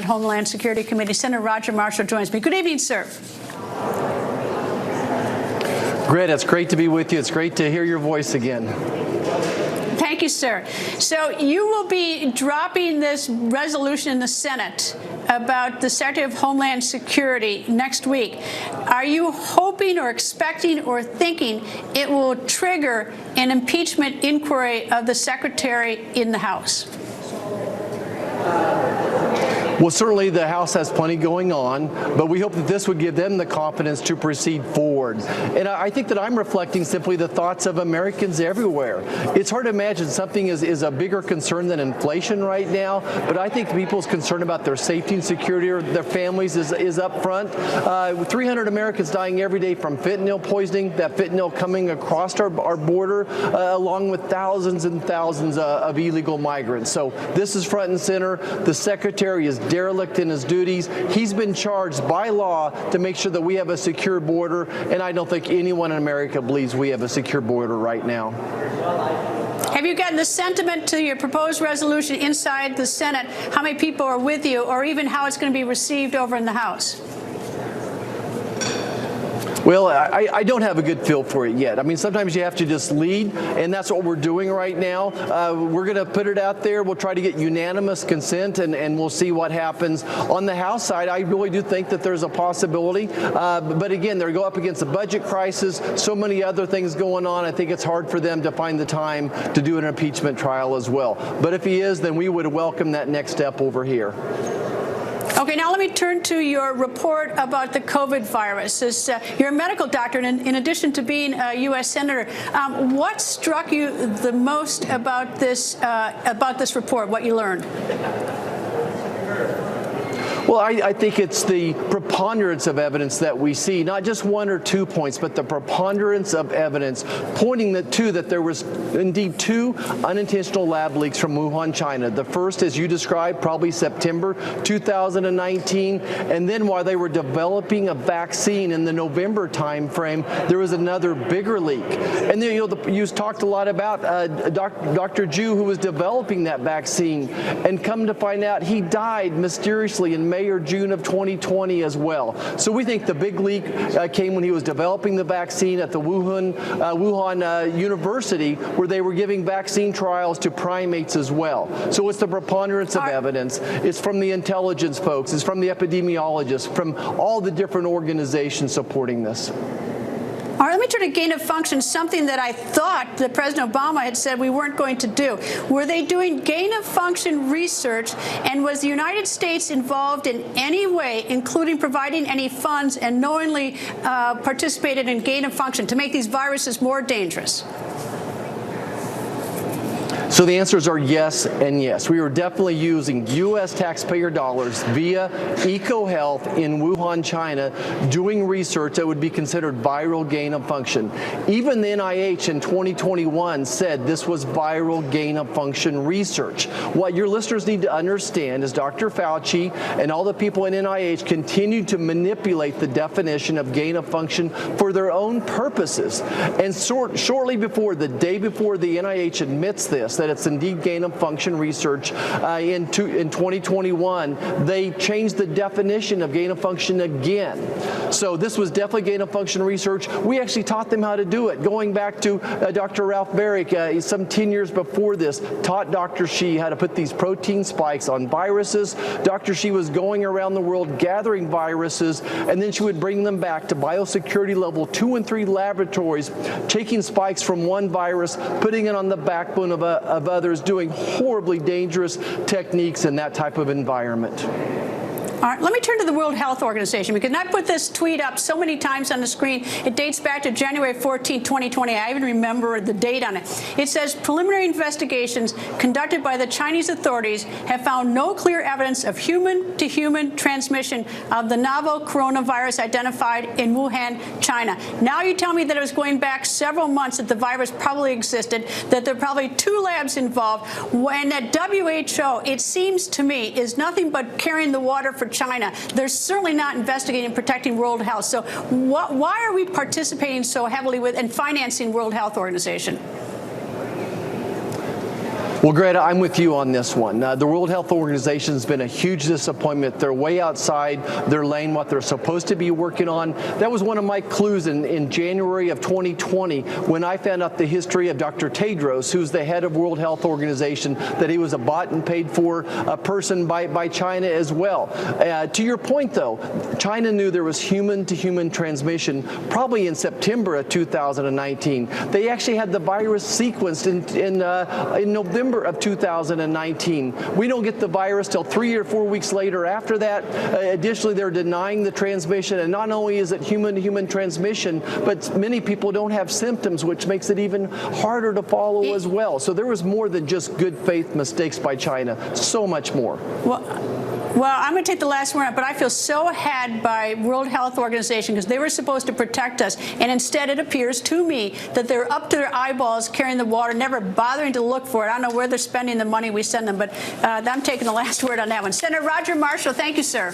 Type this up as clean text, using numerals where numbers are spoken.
Homeland Security Committee. Senator Roger Marshall joins me. Good evening, sir. Greta, it's great to be with you. It's great to hear your voice again. Thank you, sir. So you will be dropping this resolution in the Senate about the Secretary of Homeland Security next week. Are you hoping or expecting or thinking it will trigger an impeachment inquiry of the Secretary in the House? Well, certainly the House has plenty going on, but we hope that this would give them the confidence to proceed forward. And I think that I'm reflecting simply the thoughts of Americans everywhere. It's hard to imagine something is a bigger concern than inflation right now, but I think people's concern about their safety and security or their families is up front. 300 Americans dying every day from fentanyl poisoning, that fentanyl coming across our border, along with thousands and thousands of illegal migrants. So this is front and center. The Secretary is derelict in his duties. He's been charged by law to make sure that we have a secure border, and I don't think anyone in America believes we have a secure border right now. Have you gotten the sentiment to your proposed resolution inside the Senate? How many people are with you, or even how it's going to be received over in the House? Well, I don't have a good feel for it yet. I mean, sometimes you have to just lead, and that's what we're doing right now. We're going to put it out there. We'll try to get unanimous consent, and we'll see what happens. On the House side, I really do think that there's a possibility. But again, they go up against a budget crisis, so many other things going on. I think it's hard for them to find the time to do an impeachment trial as well. But if he is, then we would welcome that next step over here. Okay, now let me turn to your report about the COVID virus. You're a medical doctor, and in addition to being a U.S. Senator, what struck you the most about this report, what you learned? Well, I think it's the preponderance of evidence that we see, not just one or 2 points, but the preponderance of evidence pointing that there was indeed 2 unintentional lab leaks from Wuhan, China. The first, as you described, probably September 2019, and then while they were developing a vaccine in the November timeframe, there was another bigger leak. And then you talked a lot about Dr. Ju, who was developing that vaccine, and come to find out he died mysteriously in May or June of 2020 as well. So we think the big leak came when he was developing the vaccine at the Wuhan University, where they were giving vaccine trials to primates as well. So it's the preponderance of evidence. It's from the intelligence folks. It's from the epidemiologists, from all the different organizations supporting this. All right, let me turn to gain of function, something that I thought that President Obama had said we weren't going to do. Were they doing gain of function research, and was the United States involved in any way, including providing any funds and knowingly participated in gain of function to make these viruses more dangerous? So the answers are yes and yes. We were definitely using U.S. taxpayer dollars via EcoHealth in Wuhan, China, doing research that would be considered viral gain of function. Even the NIH in 2021 said this was viral gain of function research. What your listeners need to understand is Dr. Fauci and all the people in NIH continue to manipulate the definition of gain of function for their own purposes. And shortly before, the day before the NIH admits this, that it's indeed gain of function research, in 2021, they changed the definition of gain of function again. So this was definitely gain of function research. We actually taught them how to do it, going back to Dr. Ralph Baric, some 10 years before this, taught Dr. Shi how to put these protein spikes on viruses. Dr. Shi was going around the world gathering viruses, and then she would bring them back to biosecurity level 2 and 3 laboratories, taking spikes from one virus, putting it on the backbone of others, doing horribly dangerous techniques in that type of environment. All right, let me turn to the World Health Organization, because I put this tweet up so many times on the screen. It dates back to January 14, 2020. I even remember the date on it. It says preliminary investigations conducted by the Chinese authorities have found no clear evidence of human-to-human transmission of the novel coronavirus identified in Wuhan, China. Now you tell me that it was going back several months that the virus probably existed, that there are probably 2 labs involved, and that WHO, it seems to me, is nothing but carrying the water for China. They're certainly not investigating and protecting world health. So why are we participating so heavily with and financing World Health Organization? Well, Greta, I'm with you on this one. The World Health Organization has been a huge disappointment. They're way outside their lane, what they're supposed to be working on. That was one of my clues in January of 2020 when I found out the history of Dr. Tedros, who's the head of World Health Organization, that he was a bought and paid for person by China as well. To your point, though, China knew there was human-to-human transmission probably in September of 2019. They actually had the virus sequenced in November of 2019. We don't get the virus till 3 or 4 weeks later after that. Additionally, they're denying the transmission, and not only is it human-to-human transmission, but many people don't have symptoms, which makes it even harder to follow as well. So there was more than just good faith mistakes by China, so much more. Well, I'm going to take the last word, but I feel so had by World Health Organization because they were supposed to protect us, and instead it appears to me that they're up to their eyeballs carrying the water, never bothering to look for it. I don't know where they're spending the money we send them, but I'm taking the last word on that one. Senator Roger Marshall, thank you, sir.